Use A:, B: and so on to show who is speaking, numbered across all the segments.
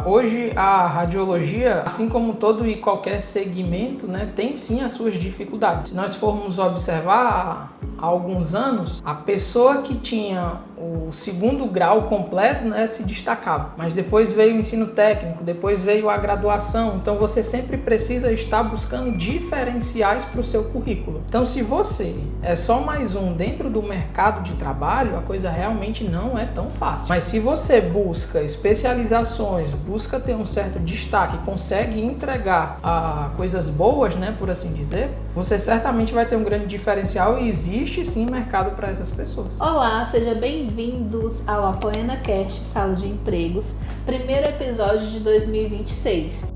A: Hoje a radiologia, assim como todo e qualquer segmento, né, tem sim as suas dificuldades. Se nós formos observar, há alguns anos, a pessoa que tinha o segundo grau completo, né, se destacava. Mas depois veio o ensino técnico, depois veio a graduação. Então você sempre precisa estar buscando diferenciais para o seu currículo. Então se você é só mais um dentro do mercado de trabalho, a coisa realmente não é tão fácil. Mas se você busca especializações, busca ter um certo destaque, consegue entregar coisas boas, né, por assim dizer, você certamente vai ter um grande diferencial e existe sim mercado para essas pessoas.
B: Olá, sejam bem-vindos ao Apoena Cast Sala de Empregos, primeiro episódio de 2026.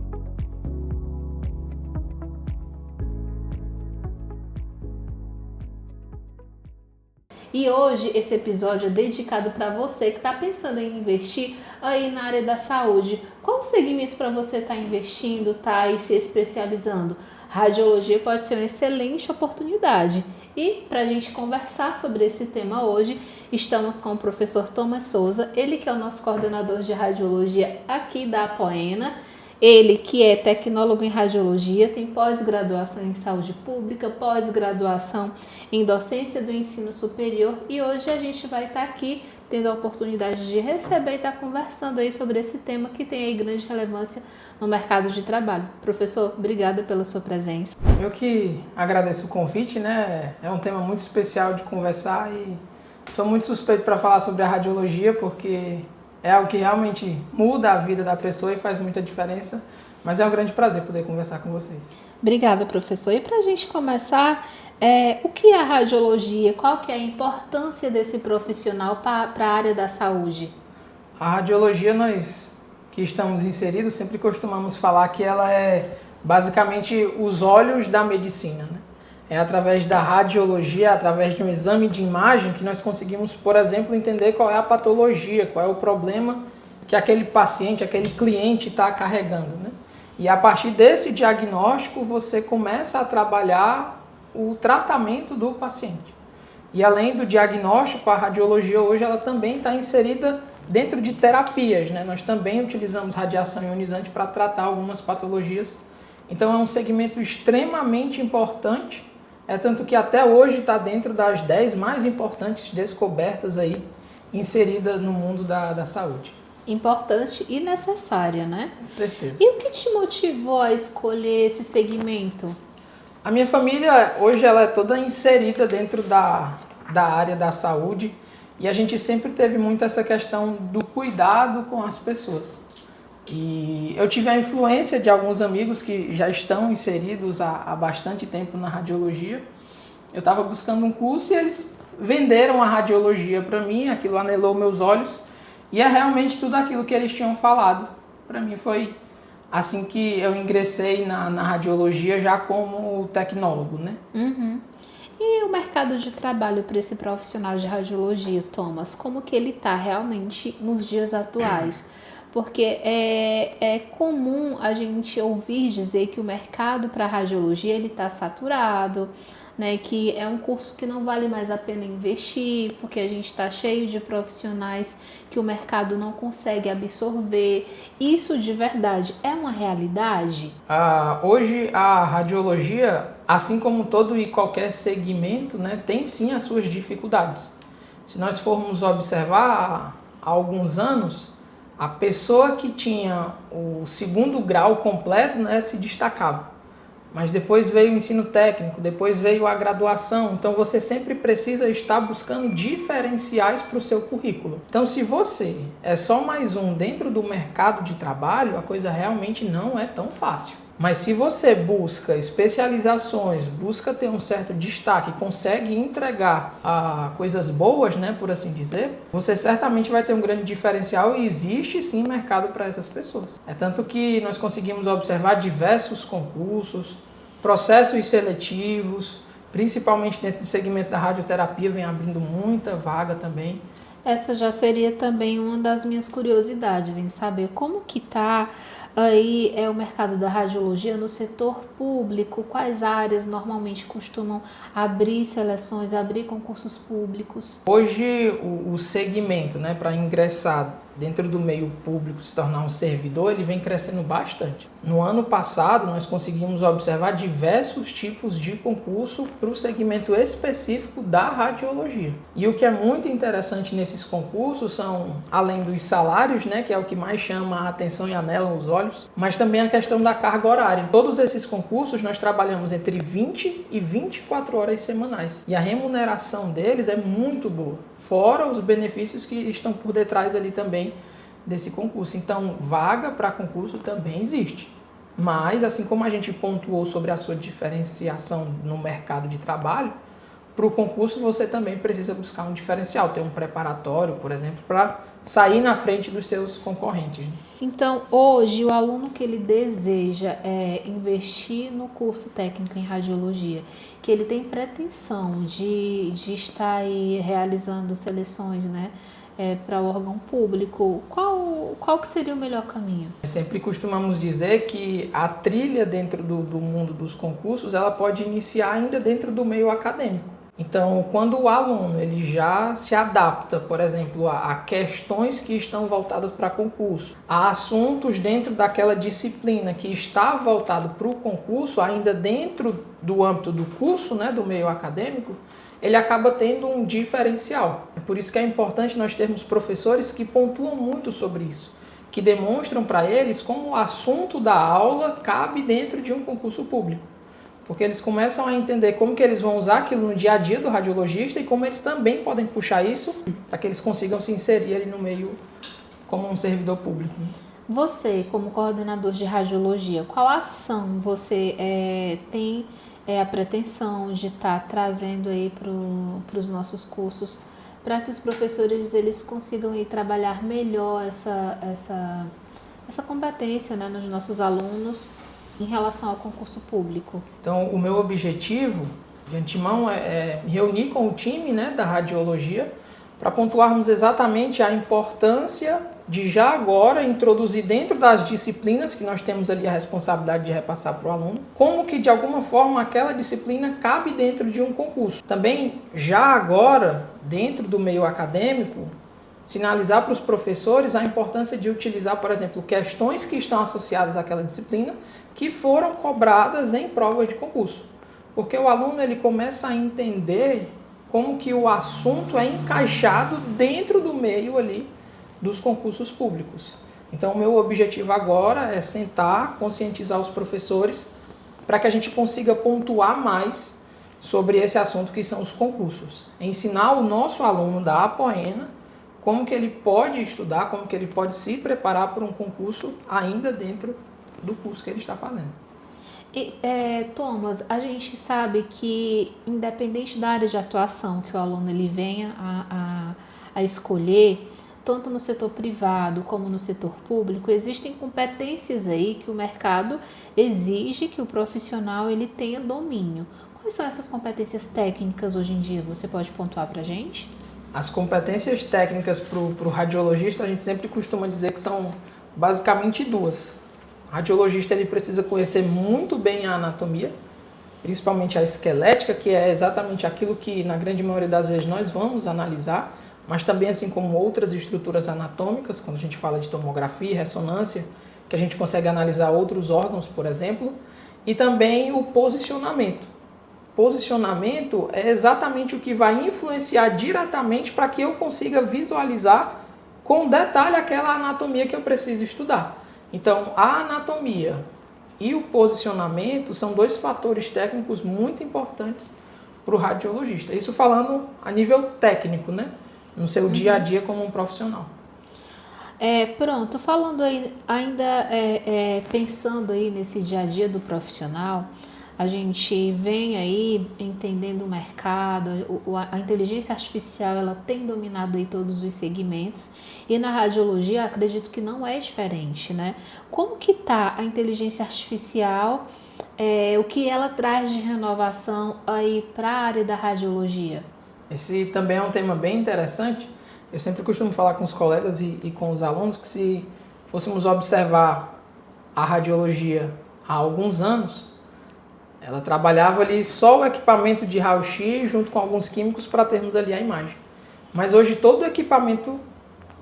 B: E hoje esse episódio é dedicado para você que está pensando em investir aí na área da saúde. Qual o segmento para você estar investindo, tá aí se especializando? Radiologia pode ser uma excelente oportunidade. E para a gente conversar sobre esse tema hoje, estamos com o professor Thomas Souza, ele que é o nosso coordenador de radiologia aqui da Apoena. Ele que é tecnólogo em radiologia, tem pós-graduação em saúde pública, pós-graduação em docência do ensino superior, e hoje a gente vai estar aqui tendo a oportunidade de receber e estar conversando aí sobre esse tema que tem aí grande relevância no mercado de trabalho. Professor, obrigada pela sua presença.
A: Eu que agradeço o convite, né? É um tema muito especial de conversar e sou muito suspeito para falar sobre a radiologia porque é algo que realmente muda a vida da pessoa e faz muita diferença, mas é um grande prazer poder conversar com vocês.
B: Obrigada, professor. E para a gente começar, o que é a radiologia? Qual que é a importância desse profissional para a área da saúde?
A: A radiologia, nós que estamos inseridos, sempre costumamos falar que ela é basicamente os olhos da medicina, né? É através da radiologia, através de um exame de imagem que nós conseguimos, por exemplo, entender qual é a patologia, qual é o problema que aquele paciente, aquele cliente está carregando, né? E a partir desse diagnóstico você começa a trabalhar o tratamento do paciente. E além do diagnóstico, a radiologia hoje ela também está inserida dentro de terapias, né? Nós também utilizamos radiação ionizante para tratar algumas patologias. Então é um segmento extremamente importante. É tanto que até hoje está dentro das 10 mais importantes descobertas aí inseridas no mundo da saúde.
B: Importante e necessária, né?
A: Com certeza.
B: E o que te motivou a escolher esse segmento?
A: A minha família hoje ela é toda inserida dentro da área da saúde e a gente sempre teve muito essa questão do cuidado com as pessoas. E eu tive a influência de alguns amigos que já estão inseridos há bastante tempo na radiologia. Eu estava buscando um curso e eles venderam a radiologia para mim, aquilo anelou meus olhos e é realmente tudo aquilo que eles tinham falado. Para mim foi assim que eu ingressei na radiologia já como tecnólogo, né?
B: Uhum. E o mercado de trabalho para esse profissional de radiologia, Thomas, como que ele está realmente nos dias atuais? Porque é comum a gente ouvir dizer que o mercado para radiologia ele está saturado, né? Que é um curso que não vale mais a pena investir, porque a gente está cheio de profissionais que o mercado não consegue absorver. Isso de verdade é uma realidade?
A: Hoje a radiologia, assim como todo e qualquer segmento, né, tem sim as suas dificuldades. Se nós formos observar há alguns anos, a pessoa que tinha o segundo grau completo, né, se destacava. Mas depois veio o ensino técnico, depois veio a graduação. Então você sempre precisa estar buscando diferenciais para o seu currículo. Então se você é só mais um dentro do mercado de trabalho, a coisa realmente não é tão fácil. Mas se você busca especializações, busca ter um certo destaque, consegue entregar coisas boas, né, por assim dizer, você certamente vai ter um grande diferencial e existe sim mercado para essas pessoas. É tanto que nós conseguimos observar diversos concursos, processos seletivos, principalmente dentro do segmento da radioterapia, vem abrindo muita vaga também.
B: Essa já seria também uma das minhas curiosidades em saber como que está aí o mercado da radiologia no setor público, quais áreas normalmente costumam abrir seleções, abrir concursos públicos.
A: Hoje o segmento, né, para ingressar dentro do meio público se tornar um servidor, ele vem crescendo bastante. No ano passado, nós conseguimos observar diversos tipos de concurso para o segmento específico da radiologia. E o que é muito interessante nesses concursos são, além dos salários, né, que é o que mais chama a atenção e anela os olhos, mas também a questão da carga horária. Em todos esses concursos, nós trabalhamos entre 20 e 24 horas semanais. E a remuneração deles é muito boa, fora os benefícios que estão por detrás ali também desse concurso. Então, vaga para concurso também existe. Mas, assim como a gente pontuou sobre a sua diferenciação no mercado de trabalho, para o concurso você também precisa buscar um diferencial, ter um preparatório, por exemplo, para sair na frente dos seus concorrentes.
B: Então, hoje, o aluno que ele deseja investir no curso técnico em radiologia, que ele tem pretensão de estar aí realizando seleções, né, para o órgão público, qual que seria o melhor caminho?
A: Sempre costumamos dizer que a trilha dentro do mundo dos concursos, ela pode iniciar ainda dentro do meio acadêmico. Então, quando o aluno ele já se adapta, por exemplo, a questões que estão voltadas para concurso, a assuntos dentro daquela disciplina que está voltado para o concurso, ainda dentro do âmbito do curso, né, do meio acadêmico, ele acaba tendo um diferencial. É por isso que é importante nós termos professores que pontuam muito sobre isso, que demonstram para eles como o assunto da aula cabe dentro de um concurso público. Porque eles começam a entender como que eles vão usar aquilo no dia a dia do radiologista e como eles também podem puxar isso para que eles consigam se inserir ali no meio como um servidor público.
B: Você, como coordenador de radiologia, qual ação você tem a pretensão de estar trazendo aí para os nossos cursos, para que os professores eles consigam ir trabalhar melhor essa competência, né, nos nossos alunos em relação ao concurso público?
A: Então, o meu objetivo, de antemão, é reunir com o time, né, da radiologia para pontuarmos exatamente a importância de já agora introduzir dentro das disciplinas que nós temos ali a responsabilidade de repassar para o aluno, como que de alguma forma aquela disciplina cabe dentro de um concurso. Também já agora, dentro do meio acadêmico, sinalizar para os professores a importância de utilizar, por exemplo, questões que estão associadas àquela disciplina que foram cobradas em provas de concurso. Porque o aluno ele começa a entender como que o assunto é encaixado dentro do meio ali dos concursos públicos. Então, o meu objetivo agora é sentar, conscientizar os professores para que a gente consiga pontuar mais sobre esse assunto que são os concursos. Ensinar o nosso aluno da Apoena como que ele pode estudar, como que ele pode se preparar para um concurso ainda dentro do curso que ele está fazendo.
B: E, Thomas, a gente sabe que independente da área de atuação que o aluno ele venha a escolher, tanto no setor privado como no setor público, existem competências aí que o mercado exige que o profissional ele tenha domínio. Quais são essas competências técnicas hoje em dia? Você pode pontuar para a gente?
A: As competências técnicas para o radiologista, a gente sempre costuma dizer que são basicamente duas. O radiologista ele precisa conhecer muito bem a anatomia, principalmente a esquelética, que é exatamente aquilo que na grande maioria das vezes nós vamos analisar, mas também assim como outras estruturas anatômicas, quando a gente fala de tomografia, ressonância, que a gente consegue analisar outros órgãos, por exemplo, e também o posicionamento. Posicionamento é exatamente o que vai influenciar diretamente para que eu consiga visualizar com detalhe aquela anatomia que eu preciso estudar. Então, a anatomia e o posicionamento são dois fatores técnicos muito importantes para o radiologista. Isso falando a nível técnico, né? No seu dia a dia como um profissional.
B: Pronto, falando aí, ainda pensando aí nesse dia a dia do profissional, a gente vem aí entendendo o mercado, a inteligência artificial ela tem dominado aí todos os segmentos e na radiologia acredito que não é diferente, né? Como que tá a inteligência artificial, o que ela traz de renovação aí para a área da radiologia?
A: Esse também é um tema bem interessante. Eu sempre costumo falar com os colegas e com os alunos que se fôssemos observar a radiologia há alguns anos, ela trabalhava ali só o equipamento de raio-x junto com alguns químicos para termos ali a imagem. Mas hoje todo o equipamento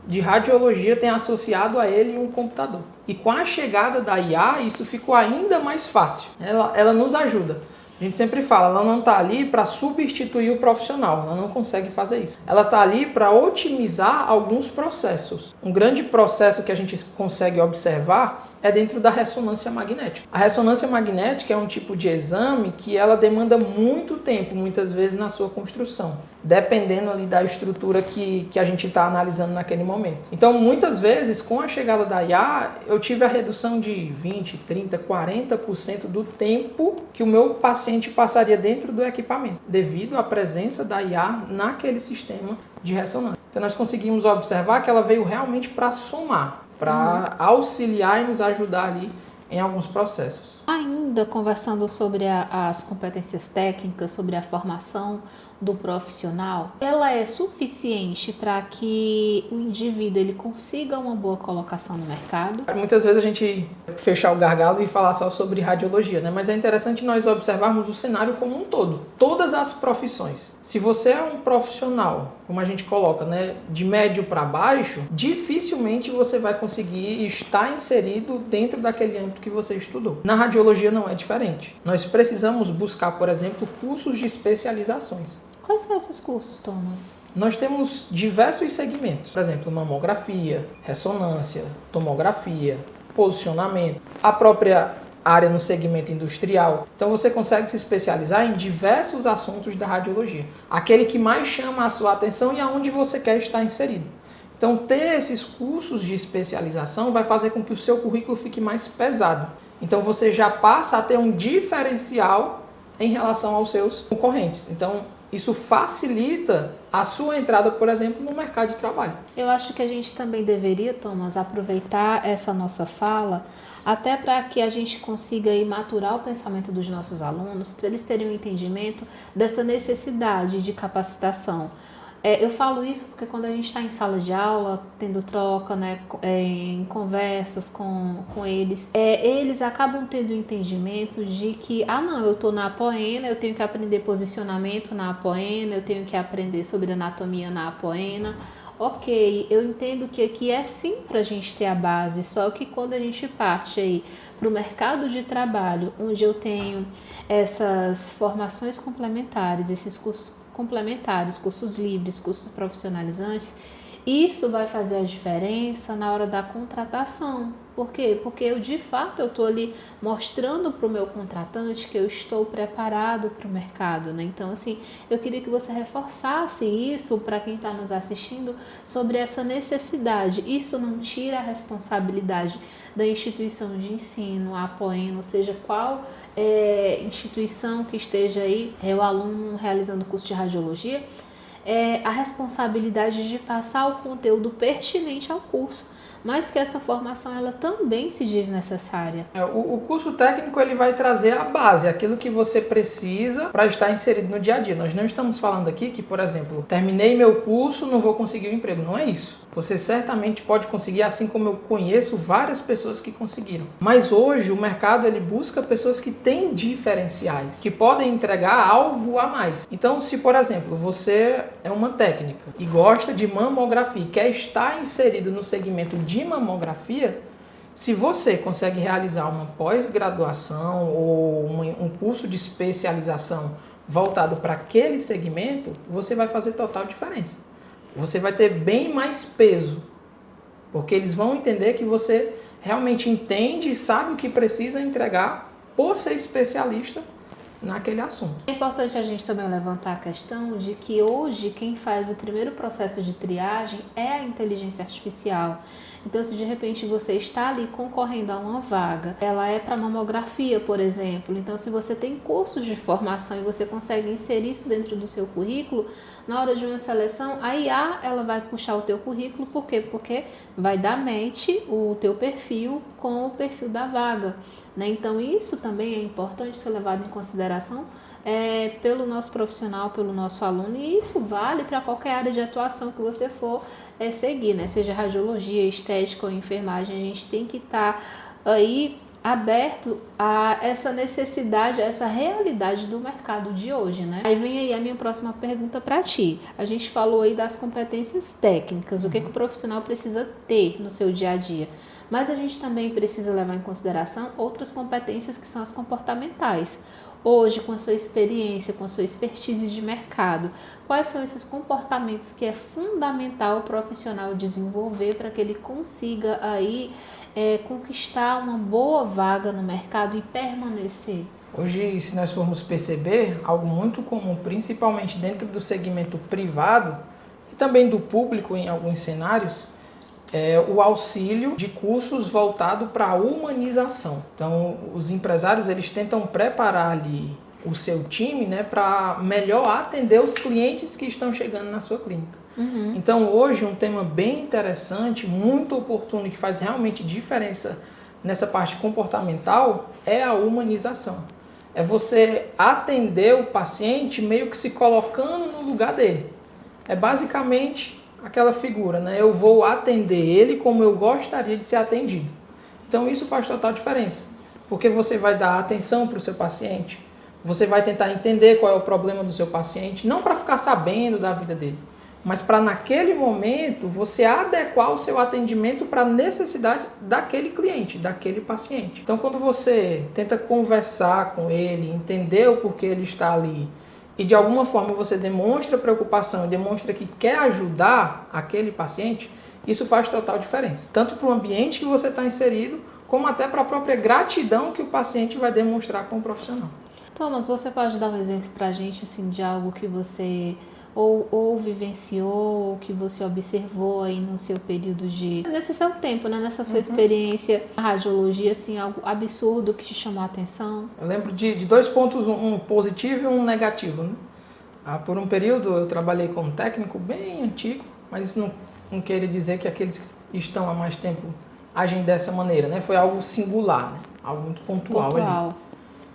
A: de radiologia tem associado a ele um computador. E com a chegada da IA, isso ficou ainda mais fácil. Ela nos ajuda. A gente sempre fala, ela não está ali para substituir o profissional, ela não consegue fazer isso. Ela está ali para otimizar alguns processos. Um grande processo que a gente consegue observar é dentro da ressonância magnética. A ressonância magnética é um tipo de exame que ela demanda muito tempo, muitas vezes na sua construção, dependendo ali da estrutura que a gente está analisando naquele momento. Então, muitas vezes, com a chegada da IA, eu tive a redução de 20, 30, 40% do tempo que o meu paciente passaria dentro do equipamento, devido à presença da IA naquele sistema de ressonância. Então, nós conseguimos observar que ela veio realmente para somar, para auxiliar e nos ajudar ali em alguns processos.
B: Ainda conversando sobre as competências técnicas, sobre a formação do profissional, ela é suficiente para que o indivíduo ele consiga uma boa colocação no mercado?
A: Muitas vezes a gente fechar o gargalo e falar só sobre radiologia, né? Mas é interessante nós observarmos o cenário como um todo. Todas as profissões. Se você é um profissional, como a gente coloca, né, de médio para baixo, dificilmente você vai conseguir estar inserido dentro daquele âmbito que você estudou. Na radiologia não é diferente. Nós precisamos buscar, por exemplo, cursos de especializações.
B: Quais são esses cursos, Thomas?
A: Nós temos diversos segmentos, por exemplo, mamografia, ressonância, tomografia, posicionamento, a própria área no segmento industrial. Então você consegue se especializar em diversos assuntos da radiologia, aquele que mais chama a sua atenção e aonde você quer estar inserido. Então ter esses cursos de especialização vai fazer com que o seu currículo fique mais pesado. Então você já passa a ter um diferencial em relação aos seus concorrentes. Então isso facilita a sua entrada, por exemplo, no mercado de trabalho.
B: Eu acho que a gente também deveria, Thomas, aproveitar essa nossa fala até para que a gente consiga aí maturar o pensamento dos nossos alunos, para eles terem um entendimento dessa necessidade de capacitação. Eu falo isso porque quando a gente está em sala de aula, tendo troca, né, em conversas com eles, eles acabam tendo o entendimento de que, não, eu estou na apoena, eu tenho que aprender posicionamento na apoena, eu tenho que aprender sobre anatomia na apoena. Ok, eu entendo que aqui é sim para a gente ter a base, só que quando a gente parte aí para o mercado de trabalho, onde eu tenho essas formações complementares, esses cursos complementares, cursos livres, cursos profissionalizantes, isso vai fazer a diferença na hora da contratação. Por quê? Porque eu estou ali mostrando para o meu contratante que eu estou preparado para o mercado, né? Então, assim, eu queria que você reforçasse isso para quem está nos assistindo sobre essa necessidade. Isso não tira a responsabilidade da instituição de ensino, a Apoena, ou seja, qual instituição que esteja aí, o aluno realizando o curso de radiologia, a responsabilidade de passar o conteúdo pertinente ao curso, mas que essa formação ela também se diz necessária.
A: O curso técnico ele vai trazer a base, aquilo que você precisa para estar inserido no dia a dia. Nós não estamos falando aqui que, por exemplo, terminei meu curso, não vou conseguir um emprego. Não é isso. Você certamente pode conseguir, assim como eu conheço várias pessoas que conseguiram. Mas hoje o mercado ele busca pessoas que têm diferenciais, que podem entregar algo a mais. Então, se por exemplo, você é uma técnica e gosta de mamografia e quer estar inserido no segmento de mamografia, se você consegue realizar uma pós-graduação ou um curso de especialização voltado para aquele segmento, você vai fazer total diferença. Você vai ter bem mais peso, porque eles vão entender que você realmente entende e sabe o que precisa entregar por ser especialista naquele assunto.
B: É importante a gente também levantar a questão de que hoje quem faz o primeiro processo de triagem é a inteligência artificial. Então, se de repente você está ali concorrendo a uma vaga, ela é para mamografia, por exemplo. Então, se você tem cursos de formação e você consegue inserir isso dentro do seu currículo, na hora de uma seleção, a IA ela vai puxar o teu currículo. Por quê? Porque vai dar match o teu perfil com o perfil da vaga, né? Então, isso também é importante ser levado em consideração pelo nosso profissional, pelo nosso aluno, e isso vale para qualquer área de atuação que você for seguir, né? Seja radiologia, estética ou enfermagem, a gente tem que estar aí aberto a essa necessidade, a essa realidade do mercado de hoje, né? Aí vem aí a minha próxima pergunta para ti. A gente falou aí das competências técnicas, o que o profissional precisa ter no seu dia a dia. Mas a gente também precisa levar em consideração outras competências que são as comportamentais. Hoje, com a sua experiência, com a sua expertise de mercado, quais são esses comportamentos que é fundamental o profissional desenvolver para que ele consiga aí conquistar uma boa vaga no mercado e permanecer?
A: Hoje, se nós formos perceber, algo muito comum, principalmente dentro do segmento privado e também do público em alguns cenários, é o auxílio de cursos voltado para a humanização. Então, os empresários eles tentam preparar ali o seu time, né, para melhor atender os clientes que estão chegando na sua clínica. Então, hoje, um tema bem interessante, muito oportuno e que faz realmente diferença nessa parte comportamental é a humanização. É você atender o paciente meio que se colocando no lugar dele. É basicamente aquela figura, né? Eu vou atender ele como eu gostaria de ser atendido. Então isso faz total diferença, porque você vai dar atenção para o seu paciente, você vai tentar entender qual é o problema do seu paciente, não para ficar sabendo da vida dele, mas para naquele momento você adequar o seu atendimento para a necessidade daquele cliente, daquele paciente. Então quando você tenta conversar com ele, entender o porquê ele está ali, e de alguma forma você demonstra preocupação e demonstra que quer ajudar aquele paciente, isso faz total diferença. Tanto para o ambiente que você está inserido, como até para a própria gratidão que o paciente vai demonstrar com o profissional.
B: Thomas, você pode dar um exemplo para a gente assim, de algo que você ou vivenciou, ou que você observou aí no seu período nesse seu tempo, né? Nessa sua experiência na radiologia, assim, algo absurdo que te chamou a atenção?
A: Eu lembro de dois pontos, um positivo e um negativo, né? Por um período eu trabalhei como técnico bem antigo, mas isso não quer dizer que aqueles que estão há mais tempo agem dessa maneira, né? Foi algo singular, né? Algo muito pontual ali.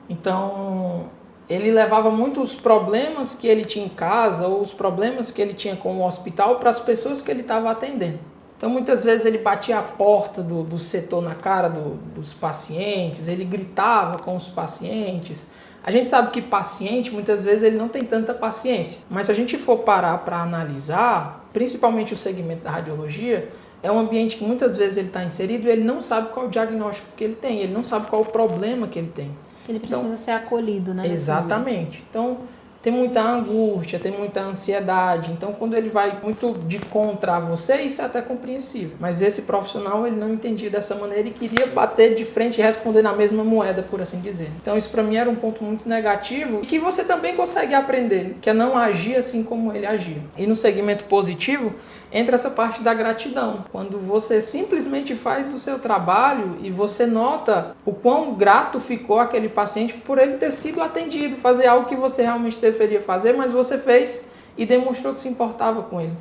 A: Então, ele levava muitos problemas que ele tinha em casa ou os problemas que ele tinha com o hospital para as pessoas que ele estava atendendo. Então, muitas vezes ele batia a porta do setor na cara dos pacientes, ele gritava com os pacientes. A gente sabe que paciente, muitas vezes, ele não tem tanta paciência. Mas se a gente for parar para analisar, principalmente o segmento da radiologia, é um ambiente que muitas vezes ele está inserido e ele não sabe qual o diagnóstico que ele tem, ele não sabe qual o problema que ele tem.
B: Ele precisa ser acolhido, né?
A: Exatamente. Então, tem muita angústia, tem muita ansiedade. Então, quando ele vai muito de contra a você, isso é até compreensível. Mas esse profissional, ele não entendia dessa maneira e queria bater de frente e responder na mesma moeda, por assim dizer. Então, isso para mim era um ponto muito negativo e que você também consegue aprender, que é não agir assim como ele agia. E no segmento positivo, entra essa parte da gratidão. Quando você simplesmente faz o seu trabalho e você nota o quão grato ficou aquele paciente por ele ter sido atendido, fazer algo que você realmente deveria fazer, mas você fez e demonstrou que se importava com ele.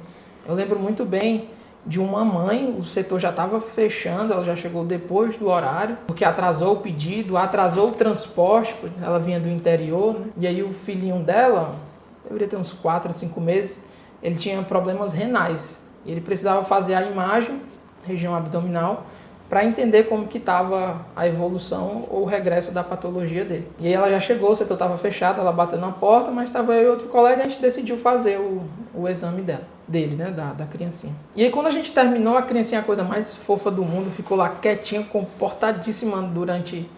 A: Eu lembro muito bem de uma mãe, o setor já estava fechando, ela já chegou depois do horário, porque atrasou o pedido, atrasou o transporte, ela vinha do interior, né? E aí o filhinho dela, deveria ter uns 4 ou 5 meses, ele tinha problemas renais. E ele precisava fazer a imagem, região abdominal, para entender como que estava a evolução ou o regresso da patologia dele. E aí ela já chegou, o setor estava fechado, ela bateu na porta, mas estava eu e outro colega, a gente decidiu fazer o exame dele, né, da criancinha. E aí quando a gente terminou, a criancinha, a coisa mais fofa do mundo, ficou lá quietinha, comportadíssima durante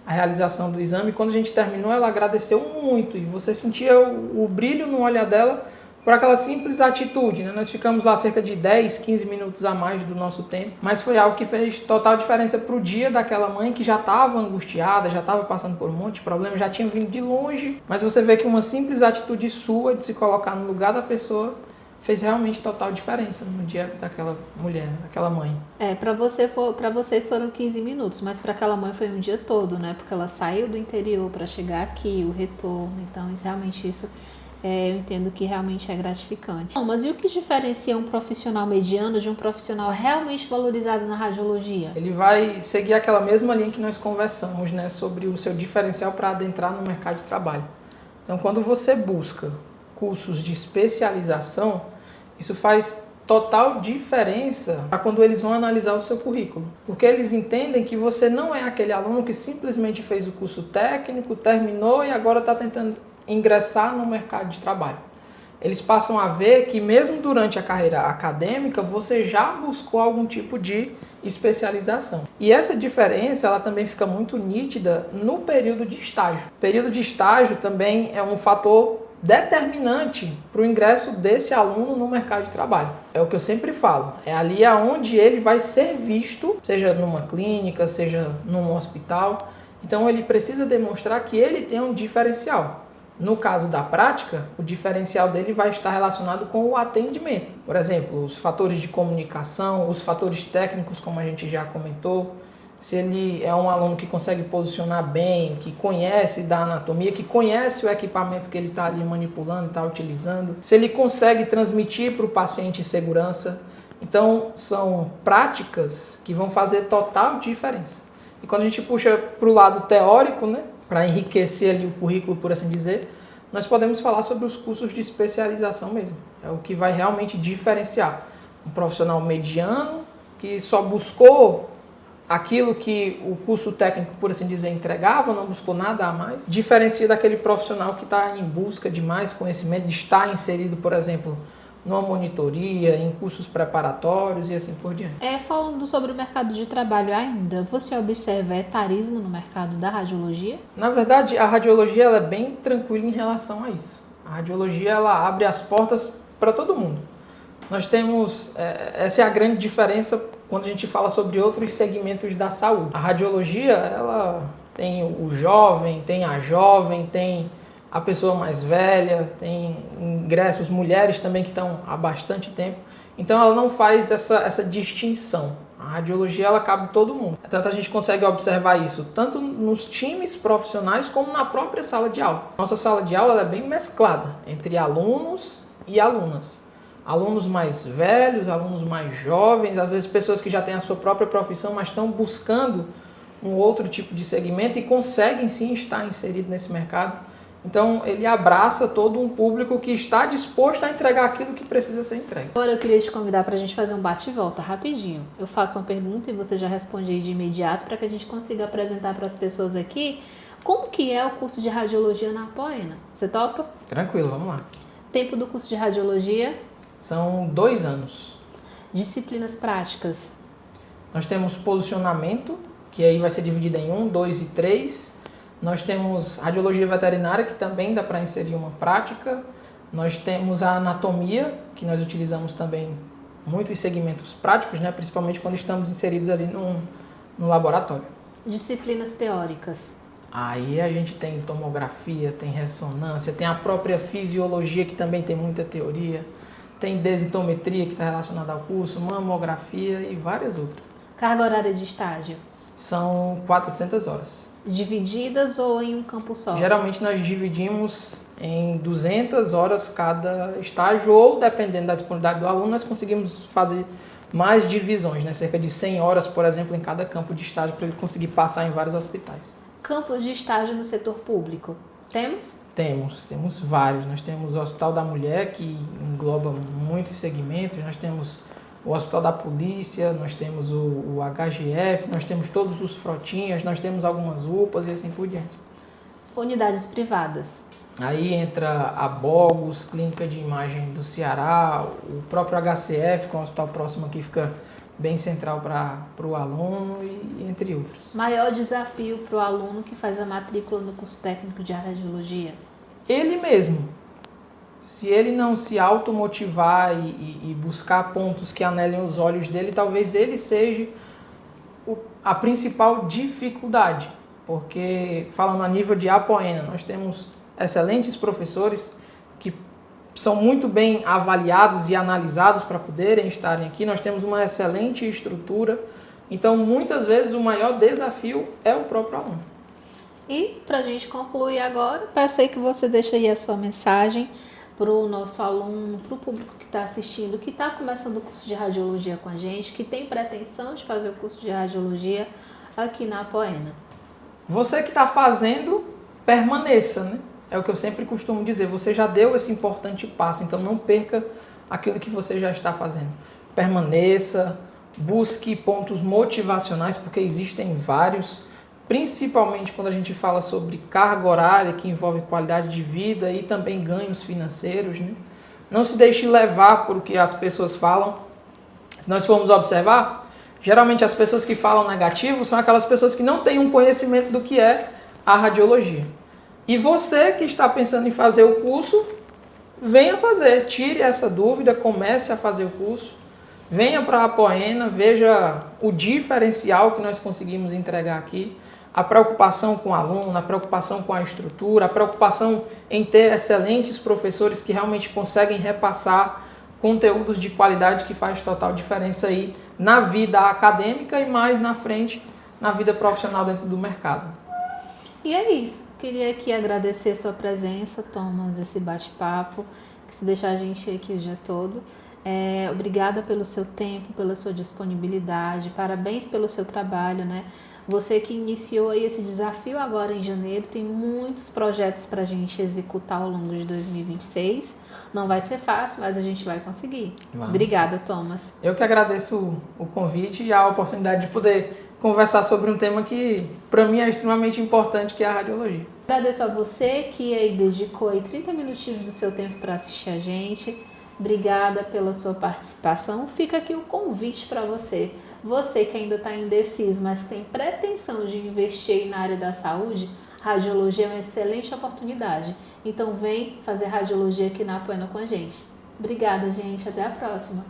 A: a realização do exame. Quando a gente terminou, ela agradeceu muito e você sentia o brilho no olhar dela por aquela simples atitude, né? Nós ficamos lá cerca de 10, 15 minutos a mais do nosso tempo, mas foi algo que fez total diferença para o dia daquela mãe que já estava angustiada, já estava passando por um monte de problemas, já tinha vindo de longe, mas você vê que uma simples atitude sua de se colocar no lugar da pessoa fez realmente total diferença no dia daquela mulher, daquela mãe.
B: Para vocês foram 15 minutos, mas para aquela mãe foi um dia todo, né? Porque ela saiu do interior para chegar aqui, o retorno, então isso eu entendo que realmente é gratificante. Bom, mas e o que diferencia um profissional mediano de um profissional realmente valorizado na radiologia?
A: Ele vai seguir aquela mesma linha que nós conversamos, né, sobre o seu diferencial para adentrar no mercado de trabalho. Então, quando você busca cursos de especialização, isso faz total diferença para quando eles vão analisar o seu currículo. Porque eles entendem que você não é aquele aluno que simplesmente fez o curso técnico, terminou e agora está tentando ingressar no mercado de trabalho. Eles passam a ver que mesmo durante a carreira acadêmica, você já buscou algum tipo de especialização. E essa diferença, ela também fica muito nítida no período de estágio. O período de estágio também é um fator determinante para o ingresso desse aluno no mercado de trabalho. É o que eu sempre falo, é ali aonde ele vai ser visto, seja numa clínica, seja num hospital. Então ele precisa demonstrar que ele tem um diferencial. No caso da prática, o diferencial dele vai estar relacionado com o atendimento. Por exemplo, os fatores de comunicação, os fatores técnicos, como a gente já comentou. Se ele é um aluno que consegue posicionar bem, que conhece da anatomia, que conhece o equipamento que ele está ali manipulando, está utilizando. Se ele consegue transmitir para o paciente segurança. Então, são práticas que vão fazer total diferença. E quando a gente puxa para o lado teórico, né, para enriquecer ali o currículo, por assim dizer, nós podemos falar sobre os cursos de especialização mesmo. É o que vai realmente diferenciar um profissional mediano que só buscou aquilo que o curso técnico, por assim dizer, entregava, não buscou nada a mais, diferencia daquele profissional que está em busca de mais conhecimento, de estar inserido, por exemplo, numa monitoria, em cursos preparatórios e assim por diante.
B: Falando sobre o mercado de trabalho ainda, você observa etarismo no mercado da radiologia?
A: Na verdade, a radiologia ela é bem tranquila em relação a isso. A radiologia ela abre as portas para todo mundo. Nós temos, essa é a grande diferença quando a gente fala sobre outros segmentos da saúde. A radiologia, ela tem o jovem, tem a jovem, tem a pessoa mais velha, tem ingressos, mulheres também que estão há bastante tempo. Então ela não faz essa distinção. A radiologia ela cabe todo mundo. Tanto a gente consegue observar isso tanto nos times profissionais como na própria sala de aula. Nossa sala de aula ela é bem mesclada entre alunos e alunas. Alunos mais velhos, alunos mais jovens, às vezes pessoas que já têm a sua própria profissão, mas estão buscando um outro tipo de segmento e conseguem sim estar inserido nesse mercado. Então ele abraça todo um público que está disposto a entregar aquilo que precisa ser entregue.
B: Agora eu queria te convidar para a gente fazer um bate e volta rapidinho. Eu faço uma pergunta e você já responde aí de imediato para que a gente consiga apresentar para as pessoas aqui como que é o curso de radiologia na Apoena. Você topa?
A: Tranquilo, vamos lá.
B: Tempo do curso de radiologia?
A: São 2 anos.
B: Disciplinas práticas?
A: Nós temos posicionamento, que aí vai ser dividido em 1, 2 e 3. Nós temos radiologia veterinária, que também dá para inserir uma prática. Nós temos a anatomia, que nós utilizamos também muito em segmentos práticos, né? Principalmente quando estamos inseridos ali no laboratório.
B: Disciplinas teóricas?
A: Aí a gente tem tomografia, tem ressonância, tem a própria fisiologia, que também tem muita teoria. Tem densitometria, que está relacionada ao curso, mamografia e várias outras.
B: Carga horária de estágio?
A: São 400 horas.
B: Divididas ou em um campo só?
A: Geralmente nós dividimos em 200 horas cada estágio, ou dependendo da disponibilidade do aluno, nós conseguimos fazer mais divisões, né? Cerca de 100 horas, por exemplo, em cada campo de estágio, para ele conseguir passar em vários hospitais.
B: Campos de estágio no setor público? Temos?
A: Temos vários. Nós temos o Hospital da Mulher, que engloba muitos segmentos, nós temos o Hospital da Polícia, nós temos o HGF, nós temos todos os frotinhas, nós temos algumas UPAs e assim por diante.
B: Unidades privadas?
A: Aí entra a Bogos, Clínica de Imagem do Ceará, o próprio HCF, que é um hospital próximo aqui, fica bem central para o aluno, e entre outros.
B: Maior desafio para o aluno que faz a matrícula no curso técnico de radiologia?
A: Ele mesmo. Se ele não se automotivar e buscar pontos que anelem os olhos dele, talvez ele seja a principal dificuldade. Porque, falando a nível de Apoena, nós temos excelentes professores que são muito bem avaliados e analisados para poderem estarem aqui. Nós temos uma excelente estrutura. Então, muitas vezes, o maior desafio é o próprio aluno.
B: E, para a gente concluir agora, peço aí que você deixe aí a sua mensagem para o nosso aluno, para o público que está assistindo, que está começando o curso de radiologia com a gente, que tem pretensão de fazer o curso de radiologia aqui na Apoena.
A: Você que está fazendo, permaneça, né? É o que eu sempre costumo dizer, você já deu esse importante passo, então não perca aquilo que você já está fazendo. Permaneça, busque pontos motivacionais, porque existem vários, principalmente quando a gente fala sobre carga horária, que envolve qualidade de vida e também ganhos financeiros, né? Não se deixe levar por o que as pessoas falam. Se nós formos observar, geralmente as pessoas que falam negativo são aquelas pessoas que não têm um conhecimento do que é a radiologia. E você que está pensando em fazer o curso, venha fazer, tire essa dúvida, comece a fazer o curso, venha para a Apoena, veja o diferencial que nós conseguimos entregar aqui, a preocupação com o aluno, a preocupação com a estrutura, a preocupação em ter excelentes professores que realmente conseguem repassar conteúdos de qualidade que faz total diferença aí na vida acadêmica e mais na frente na vida profissional dentro do mercado.
B: E é isso. Queria aqui agradecer a sua presença, Thomas, esse bate-papo, que se deixar a gente aqui o dia todo. Obrigada pelo seu tempo, pela sua disponibilidade, parabéns pelo seu trabalho, né? Você que iniciou aí esse desafio agora em janeiro, tem muitos projetos para a gente executar ao longo de 2026. Não vai ser fácil, mas a gente vai conseguir.
A: Vamos.
B: Obrigada, Thomas.
A: Eu que agradeço o convite e a oportunidade de poder conversar sobre um tema que para mim é extremamente importante, que é a radiologia.
B: Agradeço a você que aí dedicou aí 30 minutinhos do seu tempo para assistir a gente. Obrigada pela sua participação. Fica aqui o convite para você. Você que ainda está indeciso, mas tem pretensão de investir na área da saúde, radiologia é uma excelente oportunidade. Então vem fazer radiologia aqui na Apoena com a gente. Obrigada, gente. Até a próxima.